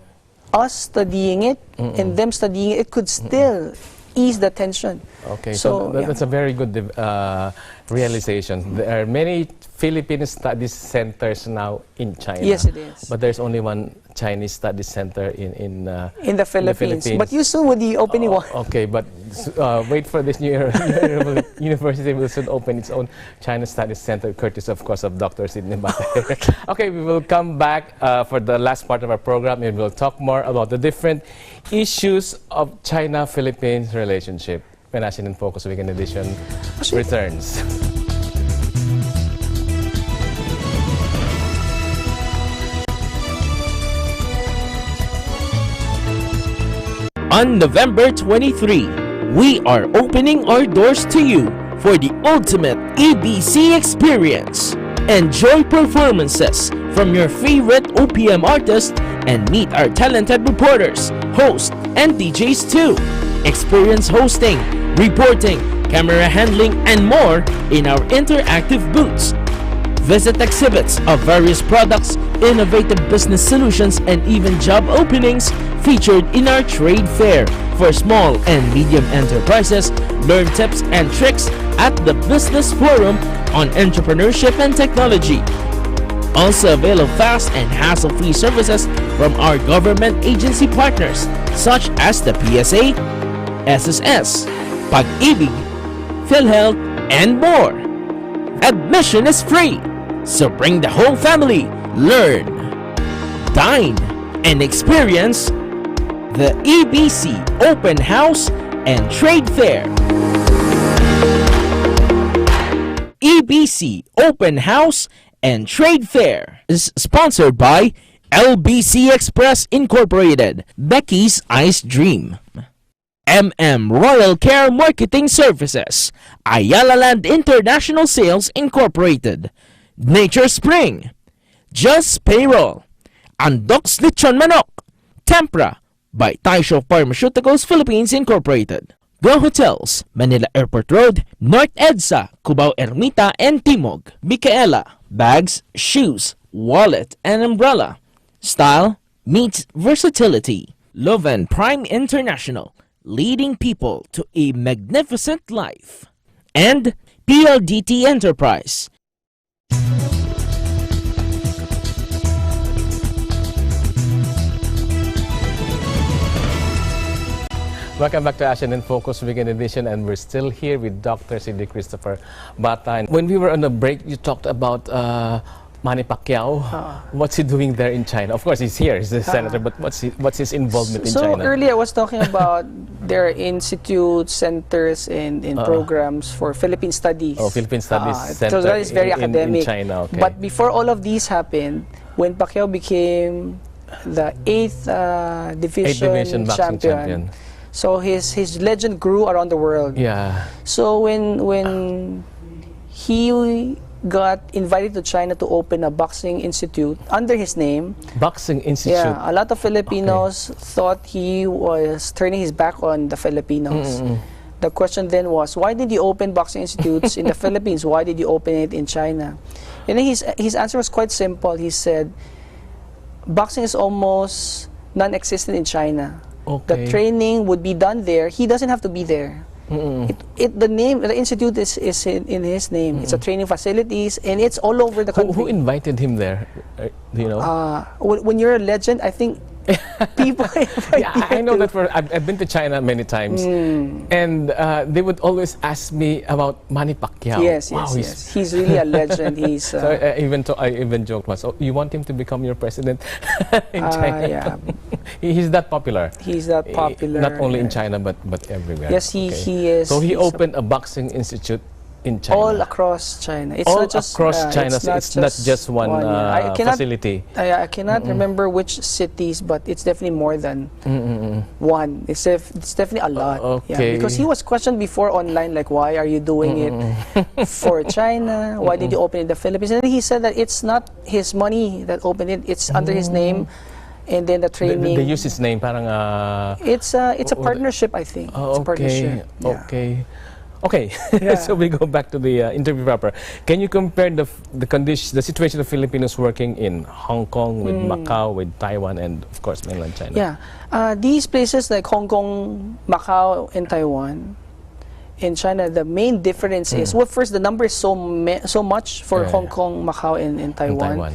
us studying it and them studying it, it could still ease the tension. Okay, so that's a very good realization. There are many Philippine studies centers now in China. Yes, it is. But there's only one Chinese studies center in the Philippines. But you soon will be opening one. Okay, but wait for this new university will soon open its own China Studies Center, courtesy, of course, of Dr. Sidney Bate. Okay, we will come back for the last part of our program, and we'll talk more about the different issues of China-Philippines relationship. When ASEAN in Focus Weekend Edition returns. On November 23, we are opening our doors to you for the ultimate EDSA experience. Enjoy performances from your favorite OPM artists and meet our talented reporters, hosts, and DJs too. Experience hosting, reporting, camera handling, and more in our interactive booths. Visit exhibits of various products, innovative business solutions, and even job openings featured in our trade fair. For small and medium enterprises, learn tips and tricks at the Business Forum on entrepreneurship and technology. Also avail of fast and hassle-free services from our government agency partners such as the PSA, SSS, Pag-ibig, PhilHealth, and more. Admission is free, so bring the whole family, learn, dine, and experience the EBC Open House and Trade Fair. EBC Open House and Trade Fair is sponsored by LBC Express Incorporated, Becky's Ice Dream, Royal Care Marketing Services, Ayala Land International Sales Incorporated, Nature Spring, Just Payroll, Andox Lechon Manok, TEMPRA, by Taisho Pharmaceuticals Philippines Incorporated. Go Hotels, Manila Airport Road, North EDSA, Cubao Ermita and Timog. Micaela, bags, shoes, wallet, and umbrella. Style meets versatility. LOVEN Prime International, leading people to a magnificent life. And PLDT Enterprise. Welcome back to ASEAN in Focus Weekend Edition, and we're still here with Dr. C.D. Christopher Bata. And when we were on a break, you talked about Manny Pacquiao. What's he doing there in China? Of course, he's here, he's the senator, but what's his involvement in China? So earlier I was talking about their institutes, centers, and programs for Philippine studies. Oh, Philippine Studies Center so that is very academic. in China, okay. But before all of these happened, when Pacquiao became the 8th division champion. So his legend grew around the world. Yeah. So when he got invited to China to open a boxing institute under his name. Boxing institute. Yeah, a lot of Filipinos thought he was turning his back on the Filipinos. The question then was, why did you open boxing institutes in the Philippines? Why did you open it in China? And then his answer was quite simple. He said, boxing is almost non-existent in China. Okay. The training would be done there. He doesn't have to be there. The institute is in his name. It's a training facilities, and it's all over the country. Who invited him there? Do you know? When you're a legend, I think people invite yeah, I know that I've been to China many times, and they would always ask me about Manny Pacquiao. Yes, yes. He's really a legend. He's so I even joked once, oh, you want him to become your president in China? Yeah. He's that popular. He's that popular. Not only in China, but everywhere. Yes, he is. So he opened a boxing institute in China. All across China. It's all not just across China. It's not just one facility. I cannot remember which cities, but it's definitely more than one. It's definitely a lot. Okay. Yeah, because he was questioned before online, like, why are you doing it for China? Why did you open it in the Philippines? And he said that it's not his money that opened it. It's under his name. And then the training. They use his name, parang. It's a partnership, I think. Oh, it's a partnership. Yeah. Okay. Yeah. So we go back to the interview proper. Can you compare the situation of Filipinos working in Hong Kong, with Macau, with Taiwan, and of course mainland China? Yeah, these places like Hong Kong, Macau, and Taiwan. In China, the main difference is, well, first the number is so much for Hong Kong, Macau, and Taiwan.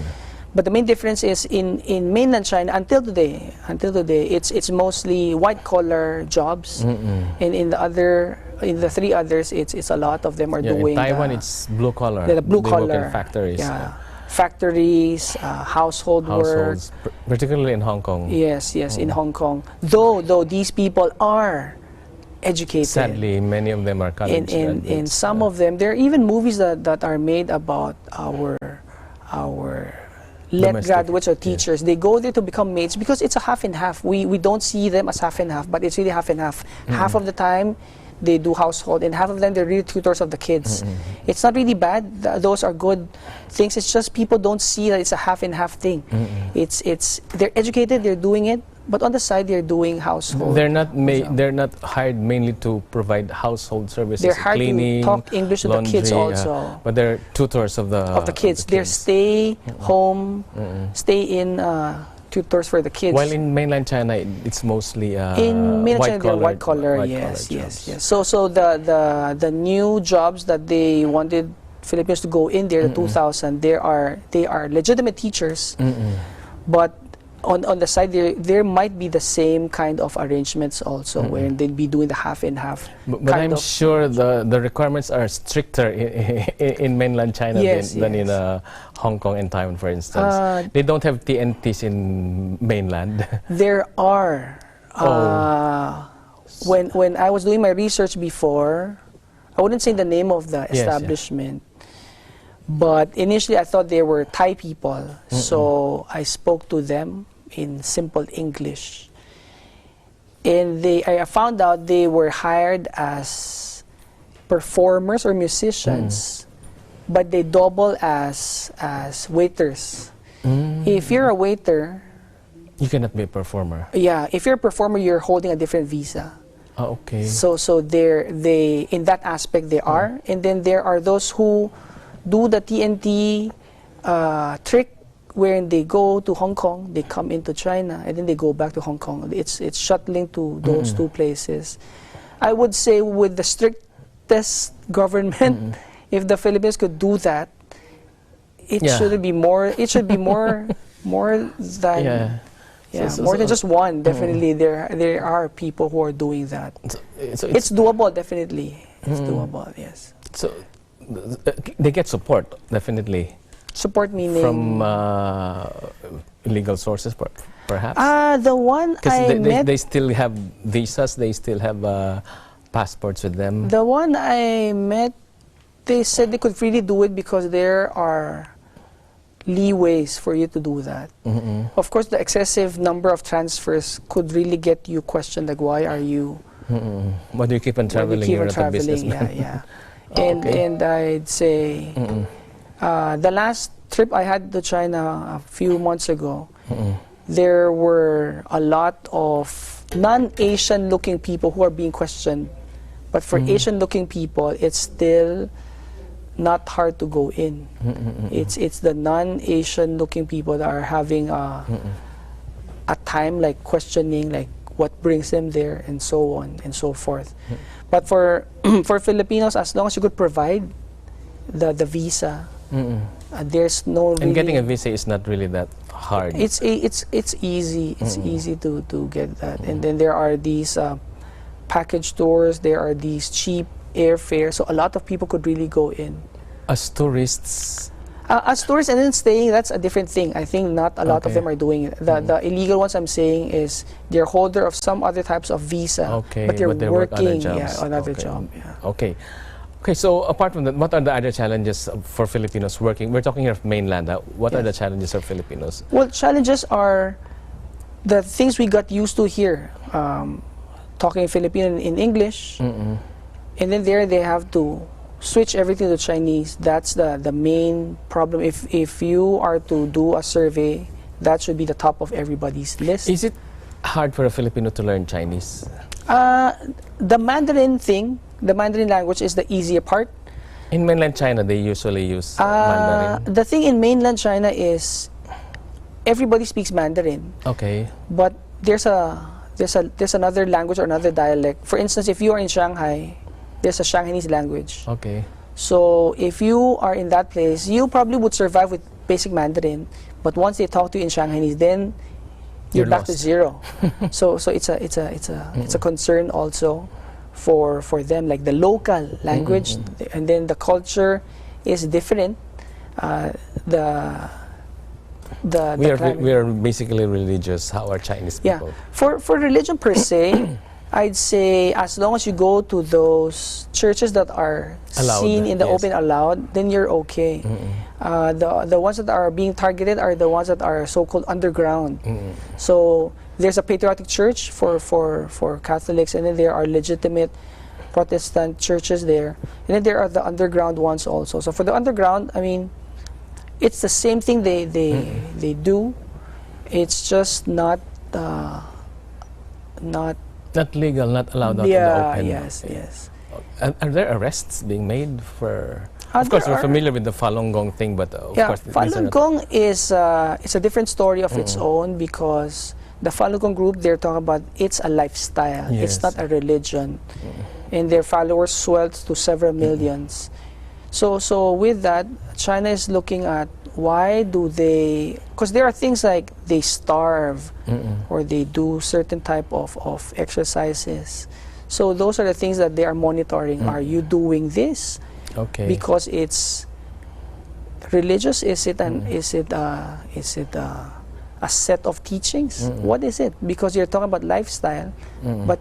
But the main difference is in mainland China until today, it's mostly white collar jobs, and in the three others, it's a lot of them are doing. In Taiwan, it's blue collar. The blue collar. They work in factories. Yeah, factories, households work. Particularly in Hong Kong. Yes, in Hong Kong. Though these people are educated. Sadly, many of them are college graduates. And some of them, there are even movies that are made about our graduates or teachers. They go there to become maids because it's a half and half. We don't see them as half and half, but it's really half and half. Half of the time they do household, and half of them they're really tutors of the kids. It's not really bad. Those are good things. It's just people don't see that it's a half and half thing. They're educated, they're doing it, but on the side they're doing household. They're not hired mainly to provide household services. They're hired cleaning, to talk English to laundry, the kids also. But they're tutors of the kids. They're stay home, stay in tutors for the kids. While in mainland China, it's mostly in mainland China, they're white collar. Yes. So the new jobs that they wanted Filipinos to go in there, the 2000, they are legitimate teachers, but on the side there might be the same kind of arrangements also, where they'd be doing the half and half. But I'm sure the requirements are stricter in mainland China than in Hong Kong and Taiwan, for instance. They don't have TNTs in mainland. There are. When I was doing my research before, I wouldn't say the name of the establishment. But initially, I thought they were Thai people, so I spoke to them in simple English. And I found out they were hired as performers or musicians, but they double as waiters. If you're a waiter, You cannot be a performer. Yeah, if you're a performer, you're holding a different visa. Oh, okay. So they in that aspect they are, and then there are those who do the TNT trick, wherein they go to Hong Kong, they come into China, and then they go back to Hong Kong. It's shuttling to those two places. I would say with the strictest government, if the Philippines could do that, it should be more. It should be more than. Yeah, more than just one. Definitely, there are people who are doing that. So it's doable, definitely. It's doable, yes. So they get support, definitely. Support meaning? From legal sources, perhaps? The one I met... They still have visas, they still have passports with them. The one I met, they said they could freely do it because there are leeways for you to do that. Of course, the excessive number of transfers could really get you questioned, like, why are you... Why do you keep on traveling? You're not a businessman. Yeah. Okay. And I'd say the last trip I had to China a few months ago, there were a lot of non-Asian looking people who are being questioned. But for Asian looking people, it's still not hard to go in. It's the non-Asian looking people that are having a time like questioning, like what brings them there, and so on and so forth. But for Filipinos, as long as you could provide the visa, there's no really, and getting a visa is not really that hard. It's easy. It's easy to get that. And then there are these package tours. There are these cheap airfare, so a lot of people could really go in. As tourists? As tourists and then staying, that's a different thing. I think not a lot of them are doing it. The illegal ones I'm saying is they're holder of some other types of visa, but they're working on other job. Yeah. Okay. Okay, so apart from that, what are the other challenges for Filipinos working? We're talking here of mainland. What are the challenges of Filipinos? Well, challenges are the things we got used to here. Talking Filipino in English, and then there they have to switch everything to Chinese. That's the main problem. If you are to do a survey, that should be the top of everybody's list. Is it hard for a Filipino to learn Chinese? The Mandarin thing, the Mandarin language is the easier part. In mainland China, they usually use Mandarin. The thing in mainland China is everybody speaks Mandarin. Okay. But there's another language or another dialect. For instance, if you are in Shanghai, there's a Shanghainese language. Okay. So if you are in that place, you probably would survive with basic Mandarin. But once they talk to you in Shanghainese, then you're back to zero. so it's a concern also for them, like the local language, and then the culture is different. We are basically religious. How are Chinese people? Yeah, for religion per se, I'd say as long as you go to those churches that are seen in the open, allowed, then you're okay. The ones that are being targeted are the ones that are so-called underground. So there's a patriotic church for Catholics, and then there are legitimate Protestant churches there, and then there are the underground ones also. So for the underground, I mean, it's the same thing they do. It's just not legal, not allowed out in the open. Yes. Are there arrests being made for? Of course, we're familiar with the Falun Gong thing, but of course, Falun Gong is it's a different story of its own, because the Falun Gong group, they're talking about it's a lifestyle. Yes. It's not a religion, and their followers swelled to several millions. So with that, China is looking at why do they, because there are things like they starve or they do certain type of exercises. So those are the things that they are monitoring. Are you doing this? Okay. Because it's religious? Is it a set of teachings? What is it? Because you're talking about lifestyle, but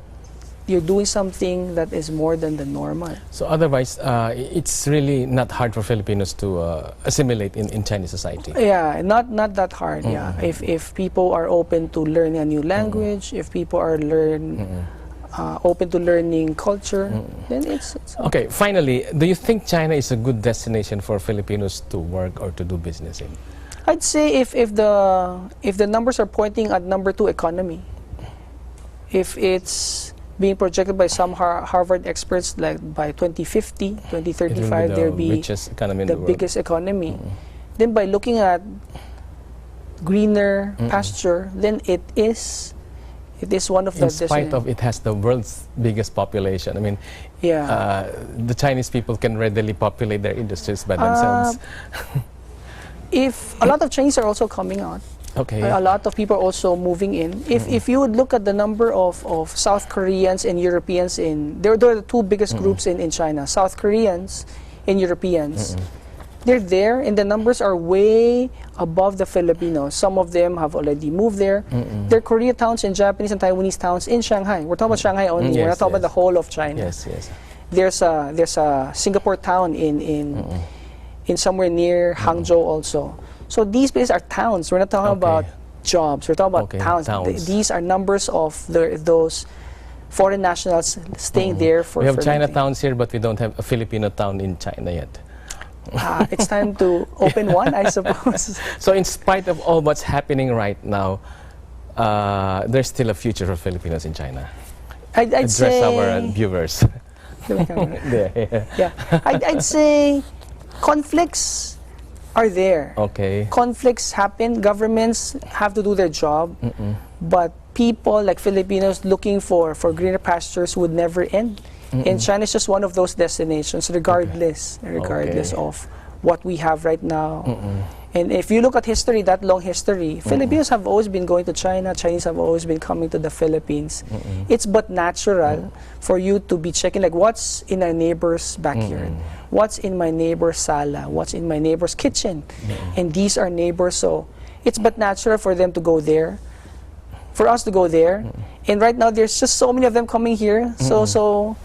you're doing something that is more than the normal. So otherwise, it's really not hard for Filipinos to assimilate in Chinese society. Yeah, not that hard. Yeah, if people are open to learning a new language, if people are open to learning culture, then it's okay. Finally, do you think China is a good destination for Filipinos to work or to do business in? I'd say if the numbers are pointing at number 2 economy, if it's being projected by some Harvard experts, like by 2050, 2035, there'll be richest economy in the the world. biggest economy. Then by looking at greener pasture, then it is one of the in spite of it has the world's biggest population. I mean, the Chinese people can readily populate their industries by themselves. If a lot of Chinese are also coming out. Okay. A lot of people are also moving in. If you would look at the number of South Koreans and Europeans they're the 2 biggest groups in China, South Koreans and Europeans. They're there, and the numbers are way above the Filipinos. Some of them have already moved there. There are Koreatowns and Japanese and Taiwanese towns in Shanghai. We're talking about Shanghai only. We're not talking about the whole of China. Yes, yes. There's a Singapore town in somewhere near Hangzhou also. So these places are towns. We're not talking about jobs. We're talking about towns. These are numbers of those foreign nationals staying there for. We have living. Chinatowns here, but we don't have a Filipino town in China yet. It's time to open one, I suppose. So in spite of all what's happening right now, there's still a future for Filipinos in China. I'd Address say our viewers. I'd say conflicts are there. Okay. Conflicts happen. Governments have to do their job, but people like Filipinos looking for greener pastures would never end. And China is just one of those destinations, regardless of what we have right now. And if you look at history, that long history, Filipinos have always been going to China. Chinese have always been coming to the Philippines. It's but natural for you to be checking, like, what's in our neighbor's backyard? What's in my neighbor's sala? What's in my neighbor's kitchen? And these are neighbors, so it's but natural for them to go there, for us to go there. And right now, there's just so many of them coming here. So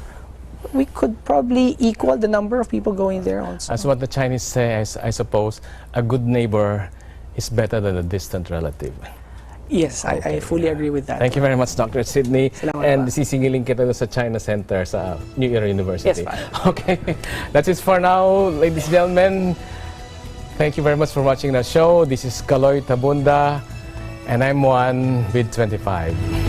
we could probably equal the number of people going there also. As what the Chinese say, I suppose, a good neighbor is better than a distant relative. Yes, I fully agree with that. Thank you very much, Dr. Sydney. Salamat And pa. sisingiling kita doon sa China Center sa New Era University. Yes, pa. Okay, that's it for now, ladies and gentlemen. Thank you very much for watching the show. This is Kaloy Tabunda, and I'm Juan with 25.